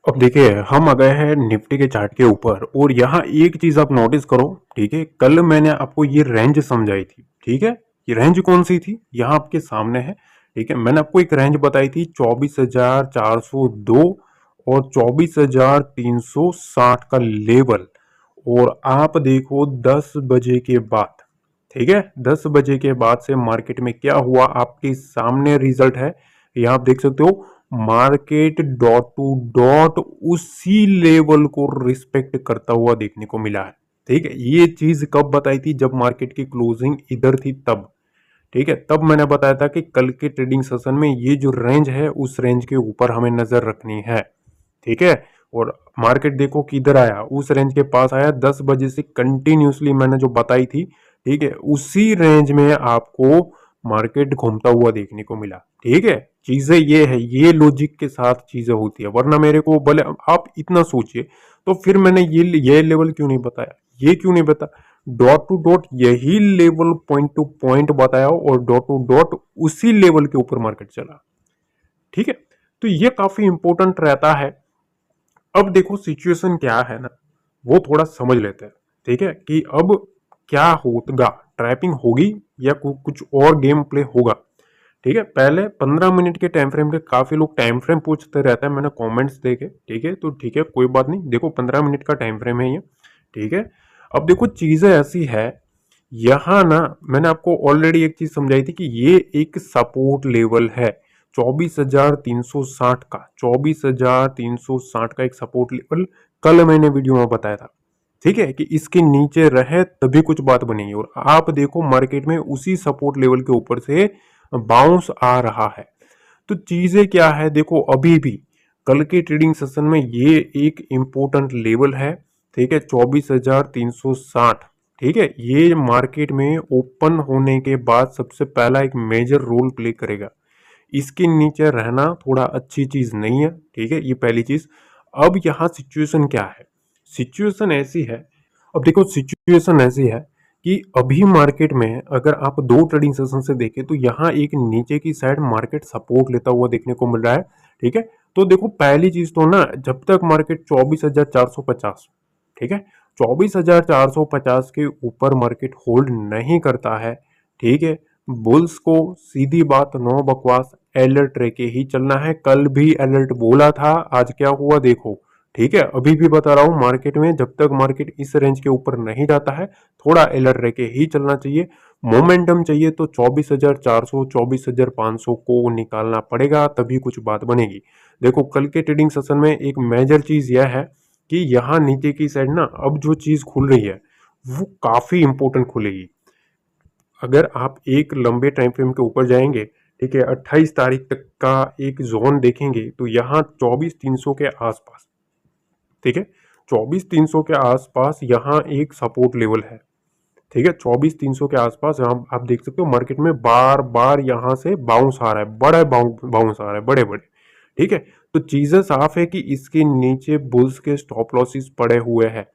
अब देखिए हम आ गए हैं निफ्टी के चार्ट के ऊपर और यहाँ एक चीज आप नोटिस करो। ठीक है, कल मैंने आपको ये रेंज समझाई थी। ठीक है, ये रेंज कौन सी थी, यहाँ आपके सामने है। ठीक है, मैंने आपको एक रेंज बताई थी 24,402 और 24,360 का लेवल। और आप देखो 10 बजे के बाद, ठीक है, 10 बजे के बाद से मार्केट में क्या हुआ आपके सामने रिजल्ट है। यहाँ आप देख सकते हो मार्केट डॉट टू डॉट उसी लेवल को रिस्पेक्ट करता हुआ देखने को मिला है। ठीक है, ये चीज कब बताई थी, जब मार्केट की क्लोजिंग इधर थी तब। ठीक है, तब मैंने बताया था कि कल के ट्रेडिंग सेशन में ये जो रेंज है उस रेंज के ऊपर हमें नजर रखनी है। ठीक है, और मार्केट देखो किधर आया, उस रेंज के पास आया। 10 बजे से कंटिन्यूसली मैंने जो बताई थी, ठीक है, उसी रेंज में आपको मार्केट घूमता हुआ देखने को मिला। ठीक है, चीजें ये है, ये लॉजिक के साथ चीजें होती है, वरना मेरे को भले आप इतना सोचिए तो फिर मैंने ये लेवल क्यों नहीं बताया, ये क्यों नहीं बताया। डॉट टू डॉट यही लेवल पॉइंट टू पॉइंट बताया और डॉट टू डॉट उसी लेवल के ऊपर मार्केट चला। ठीक है, तो ये काफी इंपॉर्टेंट रहता है। अब देखो सिचुएशन क्या है ना, वो थोड़ा समझ लेते हैं। ठीक है, कि अब क्या होगा, ट्रैपिंग होगी या कुछ और गेम प्ले होगा। ठीक है, पहले 15 मिनट के टाइम फ्रेम के काफी लोग टाइम फ्रेम पूछते रहते हैं, मैंने कमेंट्स देखे। ठीक है, तो ठीक है कोई बात नहीं, देखो 15 मिनट का टाइम फ्रेम है ये। ठीक है, अब देखो चीजें ऐसी है, यहाँ ना मैंने आपको ऑलरेडी एक चीज समझाई थी कि ये एक सपोर्ट लेवल है। 24,360 का, 24,360 का एक सपोर्ट लेवल कल मैंने वीडियो में बताया था। ठीक है, कि इसके नीचे रहे तभी कुछ बात बनेगी, और आप देखो मार्केट में उसी सपोर्ट लेवल के ऊपर से बाउंस आ रहा है। तो चीजें क्या है, देखो अभी भी कल के ट्रेडिंग सेशन में ये एक इंपॉर्टेंट लेवल है। ठीक है, 24,360। ठीक है, ये मार्केट में ओपन होने के बाद सबसे पहला एक मेजर रोल प्ले करेगा। इसके नीचे रहना थोड़ा अच्छी चीज नहीं है। ठीक है, ये पहली चीज। अब यहाँ सिचुएशन क्या है, सिचुएशन ऐसी है, अब देखो सिचुएशन ऐसी है कि अभी मार्केट में अगर आप दो ट्रेडिंग सेशन से देखें तो यहाँ एक नीचे की साइड मार्केट सपोर्ट लेता हुआ देखने को मिल रहा है। ठीक है, तो देखो पहली चीज तो ना, जब तक मार्केट 24,450, ठीक है, 24,450 के ऊपर मार्केट होल्ड नहीं करता है, ठीक है, बुल्स को सीधी बात नो बकवास अलर्ट रह के ही चलना है। कल भी अलर्ट बोला था, आज क्या हुआ देखो। ठीक है, अभी भी बता रहा हूं, मार्केट में जब तक मार्केट इस रेंज के ऊपर नहीं जाता है थोड़ा अलर्ट रह के ही चलना चाहिए। मोमेंटम चाहिए तो 24,400 24,500 को निकालना पड़ेगा, तभी कुछ बात बनेगी। देखो कल के ट्रेडिंग सेशन में एक मेजर चीज यह है कि यहाँ नीचे की साइड ना अब जो चीज खुल रही है वो काफी इंपॉर्टेंट खुलेगी। अगर आप एक लंबे टाइम फ्रेम के ऊपर जाएंगे, ठीक है, 28 तारीख तक का एक जोन देखेंगे तो यहाँ 24,300 के आसपास, ठीक है, 24,300 के आसपास यहाँ एक सपोर्ट लेवल है। ठीक है, 24,300 के आसपास यहाँ आप देख सकते हो मार्केट में बार बार यहाँ से बाउंस आ रहा है, बड़ा बाउंस आ रहा है, बड़े बड़े। ठीक है, तो चीजें साफ है कि इसके नीचे बुल्स के स्टॉप लॉसेस पड़े हुए हैं।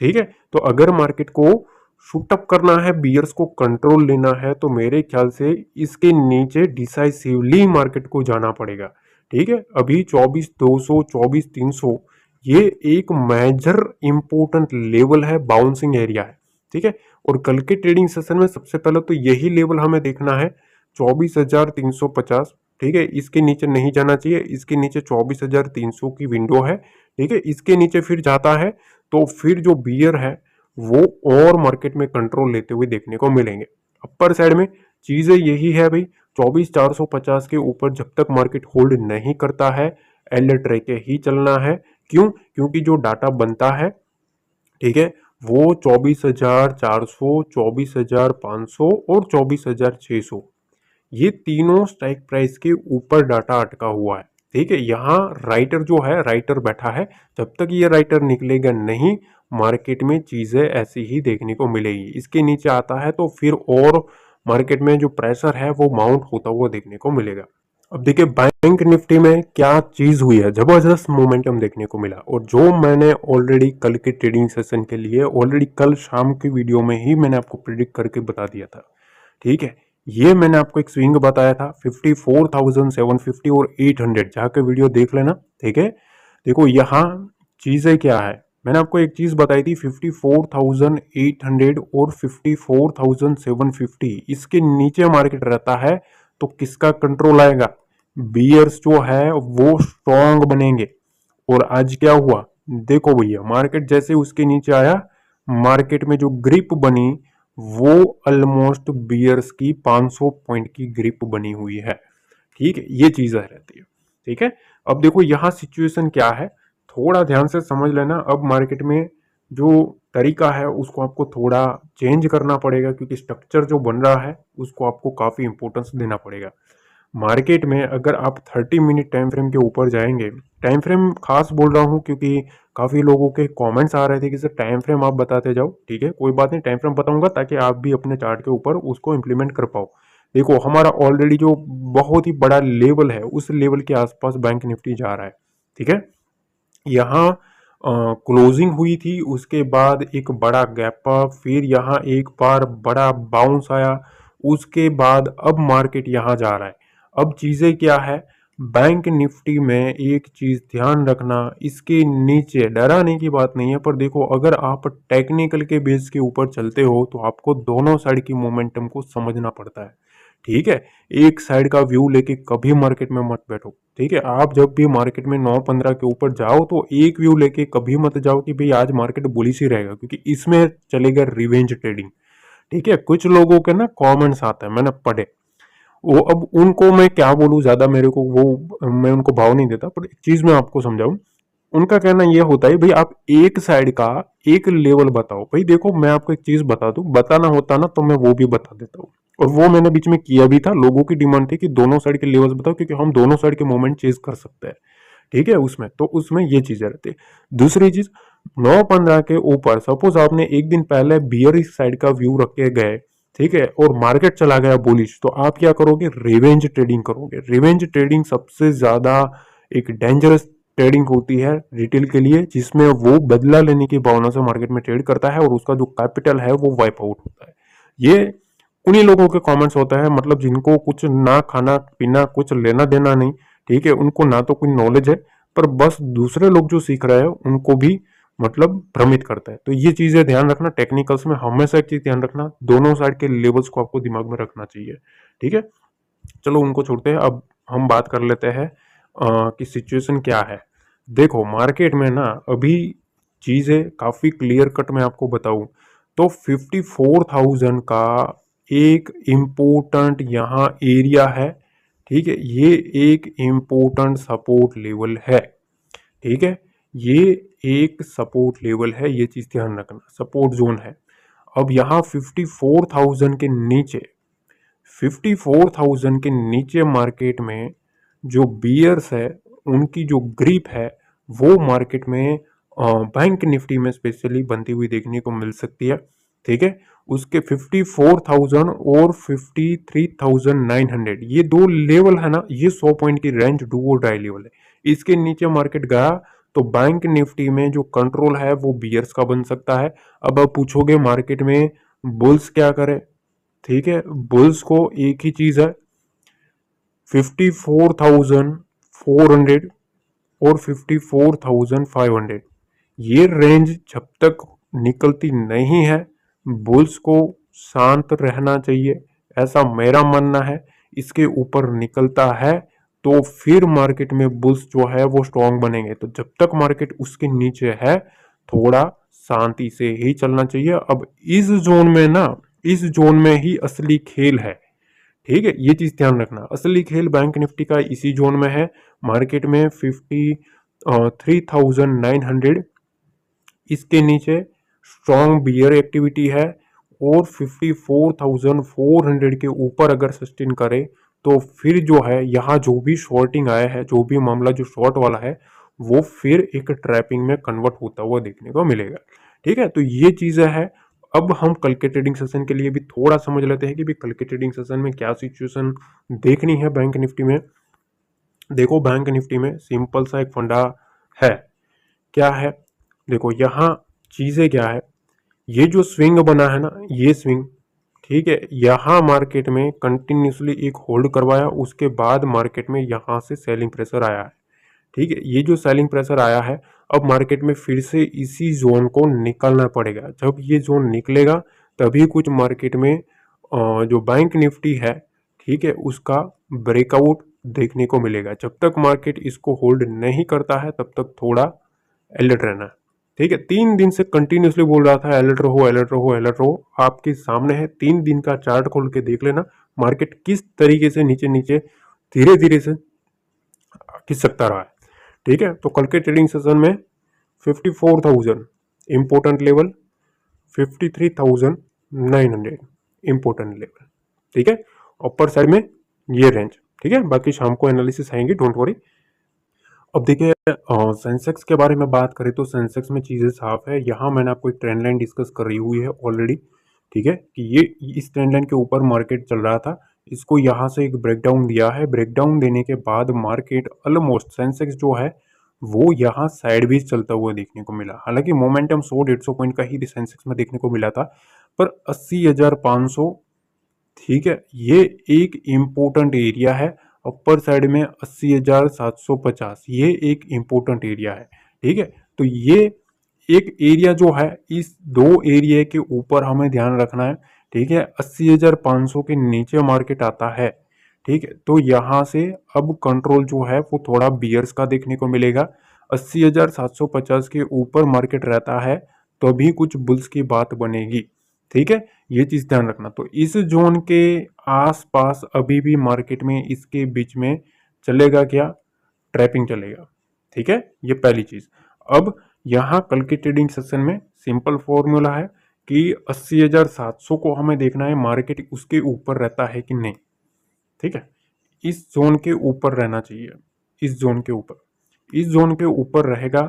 ठीक है, तो अगर मार्केट को शूटअप करना है, बियर्स को कंट्रोल लेना है, तो मेरे ख्याल से इसके नीचे डिसाइसिवली मार्केट को जाना पड़ेगा। ठीक है, अभी 24,200 24,300 ये एक मेजर इंपॉर्टेंट लेवल है, बाउंसिंग एरिया है। ठीक है, और कल के ट्रेडिंग सेशन में सबसे पहले तो यही लेवल हमें देखना है, 24,350। ठीक है, इसके नीचे नहीं जाना चाहिए, इसके नीचे 24,300 की विंडो है। ठीक है, इसके नीचे फिर जाता है तो फिर जो बियर है वो और मार्केट में कंट्रोल लेते हुए देखने को मिलेंगे। अपर साइड में चीजें यही है भाई, 24,450 के ऊपर जब तक मार्केट होल्ड नहीं करता है अलर्ट रह के ही चलना है। क्यों, क्योंकि जो डाटा बनता है, ठीक है, वो 24,400 24,500 और 24,600, ये तीनों स्ट्राइक प्राइस के ऊपर डाटा अटका हुआ है। ठीक है, यहाँ राइटर जो है, राइटर बैठा है, जब तक ये राइटर निकलेगा नहीं मार्केट में चीजें ऐसी ही देखने को मिलेगी। इसके नीचे आता है तो फिर और मार्केट में जो प्रेशर है वो माउंट होता हुआ देखने को मिलेगा। अब देखिए बैंक निफ्टी में क्या चीज हुई है, जबरदस्त मोमेंटम देखने को मिला, और जो मैंने ऑलरेडी कल के ट्रेडिंग सेशन के लिए ऑलरेडी कल शाम की वीडियो में ही मैंने आपको प्रिडिक्ट करके बता दिया था। ठीक है, ये मैंने आपको एक स्विंग बताया था 54,750 और 800, जाके वीडियो देख लेना। ठीक है, देखो यहाँ चीजें क्या है, मैंने आपको एक चीज बताई थी 54,800 और 54,750, इसके नीचे मार्केट रहता है तो किसका कंट्रोल आएगा, बियर्स जो है वो स्ट्रॉन्ग बनेंगे। और आज क्या हुआ, देखो भैया मार्केट जैसे उसके नीचे आया, मार्केट में जो ग्रिप बनी वो ऑलमोस्ट बियर्स की 500 पॉइंट की ग्रिप बनी हुई है। ठीक है, ये चीजें रहती है। ठीक है, अब देखो यहाँ सिचुएशन क्या है, थोड़ा ध्यान से समझ लेना। अब मार्केट में जो तरीका है उसको आपको थोड़ा चेंज करना पड़ेगा, क्योंकि स्ट्रक्चर जो बन रहा है उसको आपको काफी इंपॉर्टेंस देना पड़ेगा। मार्केट में अगर आप 30 मिनट टाइम फ्रेम के ऊपर जाएंगे, टाइम फ्रेम खास बोल रहा हूँ क्योंकि काफी लोगों के कमेंट्स आ रहे थे कि सर टाइम फ्रेम आप बताते जाओ। ठीक है, कोई बात नहीं, टाइम फ्रेम बताऊंगा ताकि आप भी अपने चार्ट के ऊपर उसको इम्प्लीमेंट कर पाओ। देखो हमारा ऑलरेडी जो बहुत ही बड़ा लेवल है उस लेवल के आसपास बैंक निफ्टी जा रहा है। ठीक है, यहाँ क्लोजिंग हुई थी, उसके बाद एक बड़ा गैप अप, फिर यहाँ एक बार बड़ा बाउंस आया, उसके बाद अब मार्केट यहाँ जा रहा है। अब चीजें क्या है, बैंक निफ्टी में एक चीज ध्यान रखना, इसके नीचे डराने की बात नहीं है, पर देखो अगर आप टेक्निकल के बेस के ऊपर चलते हो तो आपको दोनों साइड की मोमेंटम को समझना पड़ता है। ठीक है, एक साइड का व्यू लेके कभी मार्केट में मत बैठो। ठीक है, आप जब भी मार्केट में 9-15 के ऊपर जाओ तो एक व्यू लेके कभी मत जाओ कि भाई आज मार्केट बुलिश ही रहेगा, क्योंकि इसमें चलेगा रिवेंज ट्रेडिंग। ठीक है, कुछ लोगों के ना कमेंट्स आते हैं, मैंने पढ़े, वो अब उनको मैं क्या बोलूं, ज्यादा मेरे को वो मैं उनको भाव नहीं देता, पर एक चीज मैं आपको समझाऊं। उनका कहना यह होता है भाई आप एक साइड का एक लेवल बताओ। भाई देखो मैं आपको एक चीज बता दूं, बताना होता ना तो मैं वो भी बता देता हूँ, और वो मैंने बीच में किया भी था। लोगों की डिमांड थी कि दोनों साइड के लेवल्स बताओ, क्योंकि हम दोनों साइड के मूवमेंट चेज कर सकते हैं। ठीक है, उसमें तो उसमें ये चीजें रहती है। दूसरी चीज, 9-15 के ऊपर सपोज आपने एक दिन पहले बियर साइड का व्यू रख के गए, ठीक है, और मार्केट चला गया बुलिश, तो आप क्या करोगे, रिवेंज ट्रेडिंग करोगे। रिवेंज ट्रेडिंग सबसे ज्यादा एक डेंजरस ट्रेडिंग होती है रिटेल के लिए, जिसमें वो बदला लेने की भावना से मार्केट में ट्रेड करता है और उसका जो कैपिटल है वो वाइप आउट होता है। ये उन्हीं लोगों के कमेंट्स होता है, मतलब जिनको कुछ ना खाना पीना कुछ लेना देना नहीं। ठीक है, उनको ना तो कोई नॉलेज है, पर बस दूसरे लोग जो सीख रहे हैं उनको भी मतलब भ्रमित करता है। तो ये चीजें ध्यान रखना, टेक्निकल्स में हमेशा एक चीज ध्यान रखना, दोनों साइड के लेवल्स को आपको दिमाग में रखना चाहिए। ठीक है, चलो उनको छोड़ते हैं, अब हम बात कर लेते हैं कि सिचुएशन क्या है। देखो मार्केट में ना अभी चीजें काफी क्लियर कट मैं आपको बताऊं तो 54,000 का एक इम्पोर्टेंट यहाँ एरिया है। ठीक है, ये एक इम्पोर्टेंट सपोर्ट लेवल है। ठीक है, ये एक सपोर्ट लेवल है, ये चीज ध्यान रखना, सपोर्ट जोन है। अब यहाँ 54,000 के नीचे, 54,000 के नीचे मार्केट में जो बियर्स है उनकी जो ग्रिप है वो मार्केट में बैंक निफ्टी में स्पेशली बनती हुई देखने को मिल सकती है। ठीक है, उसके 54,000 और 53,900 ये दो लेवल है ना, ये 100 पॉइंट की रेंज डू और डाई लेवल है। इसके नीचे मार्केट गया तो बैंक निफ्टी में जो कंट्रोल है वो बियर्स का बन सकता है। अब आप पूछोगे मार्केट में बुल्स क्या करे, ठीक है, बुल्स को एक ही चीज है, 54,400 और 54,500, ये रेंज जब तक निकलती नहीं है बुल्स को शांत रहना चाहिए, ऐसा मेरा मानना है। इसके ऊपर निकलता है तो फिर मार्केट में बुल्स जो है वो स्ट्रांग बनेंगे। तो जब तक मार्केट उसके नीचे है थोड़ा शांति से ही चलना चाहिए। अब इस जोन में ना, इस जोन में ही असली खेल है। ठीक है, ये चीज ध्यान रखना, असली खेल बैंक निफ्टी का इसी जोन में है। मार्केट में 53,900 इसके नीचे स्ट्रॉन्ग बियर एक्टिविटी है, और 54,400 के ऊपर अगर सस्टेन करे तो फिर जो है यहाँ जो भी शॉर्टिंग आया है, जो भी मामला जो शॉर्ट वाला है वो फिर एक ट्रैपिंग में कन्वर्ट होता हुआ देखने को मिलेगा। ठीक है, तो ये चीजें है। अब हम कल के ट्रेडिंग सेशन के लिए भी थोड़ा समझ लेते हैं कि भी कल के ट्रेडिंग सेशन में क्या सिचुएशन देखनी है बैंक निफ्टी में। देखो बैंक निफ्टी में सिंपल सा एक फंडा है, क्या है, देखो यहाँ चीजें क्या है, ये जो स्विंग बना है ना, ये स्विंग, ठीक है, यहाँ मार्केट में कंटिन्यूसली एक होल्ड करवाया, उसके बाद मार्केट में यहाँ से सेलिंग प्रेशर आया है। ठीक है, ये जो सेलिंग प्रेशर आया है, अब मार्केट में फिर से इसी जोन को निकलना पड़ेगा। जब ये जोन निकलेगा तभी कुछ मार्केट में जो बैंक निफ्टी है, ठीक है, उसका ब्रेकआउट देखने को मिलेगा। जब तक मार्केट इसको होल्ड नहीं करता है तब तक थोड़ा अलर्ट रहना है। ठीक है, 3 दिन से कंटिन्यूसली बोल रहा था अलर्ट रहो, अलर्ट रहो, अलर्ट रहो। आपके सामने है, 3 दिन का चार्ट खोल के देख लेना मार्केट किस तरीके से नीचे नीचे धीरे धीरे से खिसकता रहा है। ठीक है, तो कल के ट्रेडिंग सेशन में 54,000 इंपोर्टेंट लेवल, 53,900 इंपोर्टेंट लेवल। ठीक है, ऊपर साइड में ये रेंज। ठीक है, बाकी शाम को एनालिसिस आएंगी, डोंट वरी। अब देखिए, सेंसेक्स के बारे में बात करें तो सेंसेक्स में चीज़ें साफ है। यहाँ मैंने आपको एक ट्रेंड लाइन डिस्कस करी हुई है ऑलरेडी। ठीक है, कि ये इस ट्रेंड लाइन के ऊपर मार्केट चल रहा था, इसको यहाँ से एक ब्रेकडाउन दिया है। ब्रेकडाउन देने के बाद मार्केट ऑलमोस्ट सेंसेक्स जो है वो यहाँ साइडवेज चलता हुआ देखने को मिला। हालांकि मोमेंटम 100-150 पॉइंट का ही सेंसेक्स में देखने को मिला था, पर 80,500, ठीक है, ये एक इम्पोर्टेंट एरिया है। अपर साइड में 80,750, ये एक इम्पोर्टेंट एरिया है। ठीक है, तो ये एक एरिया जो है, इस दो एरिया के ऊपर हमें ध्यान रखना है। ठीक है, 80,500 के नीचे मार्केट आता है, ठीक है, तो यहाँ से अब कंट्रोल जो है वो थोड़ा बियर्स का देखने को मिलेगा। 80,750 के ऊपर मार्केट रहता है तो भी कुछ बुल्स की बात बनेगी। ठीक है, ये चीज ध्यान रखना। तो इस जोन के आसपास अभी भी मार्केट में इसके बीच में चलेगा क्या, ट्रैपिंग चलेगा। ठीक है, ये पहली चीज। अब यहाँ कल के ट्रेडिंग सेशन में सिंपल फॉर्मूला है कि 80,700 को हमें देखना है मार्केट उसके ऊपर रहता है कि नहीं। ठीक है, इस जोन के ऊपर रहना चाहिए, इस जोन के ऊपर, इस जोन के ऊपर रहेगा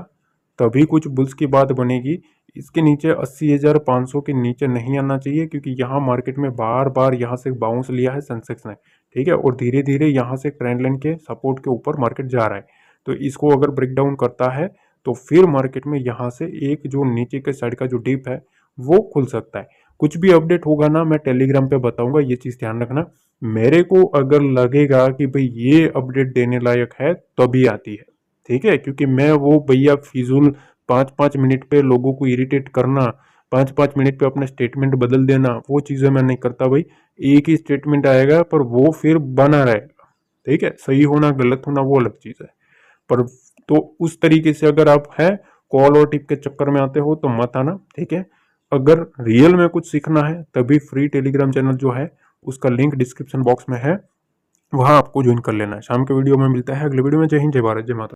तभी कुछ बुल्स की बात बनेगी। इसके नीचे 80,500 के नीचे नहीं आना चाहिए, क्योंकि यहाँ मार्केट में बार बार यहाँ से बाउंस लिया है सेंसेक्स ने। ठीक है, और धीरे धीरे यहाँ से ट्रेंड लाइन के सपोर्ट के ऊपर मार्केट जा रहा है। तो इसको अगर ब्रेक डाउन करता है तो फिर मार्केट में यहाँ से एक जो नीचे के साइड का जो डिप है वो खुल सकता है। कुछ भी अपडेट होगा ना, मैं टेलीग्राम पे बताऊंगा, ये चीज ध्यान रखना। मेरे को अगर लगेगा कि भाई ये अपडेट देने लायक है तभी आती है। ठीक है, क्योंकि मैं वो भैया फिजूल 5-5 मिनट पे लोगों को इरिटेट करना, 5-5 मिनट पे अपना स्टेटमेंट बदल देना, वो चीज़ें मैं नहीं करता भाई। एक ही स्टेटमेंट आएगा पर वो फिर बना रहेगा। ठीक है, सही होना गलत होना वो अलग चीज़ है, पर तो उस तरीके से अगर आप है कॉल और टिप के चक्कर में आते हो तो मत आना। ठीक है, अगर रियल में कुछ सीखना है तभी फ्री टेलीग्राम चैनल जो है उसका लिंक डिस्क्रिप्शन बॉक्स में है, वहां आपको ज्वाइन कर लेना है। शाम के वीडियो में मिलता है अगले वीडियो में। जय हिंद, जय भारत, जय माता।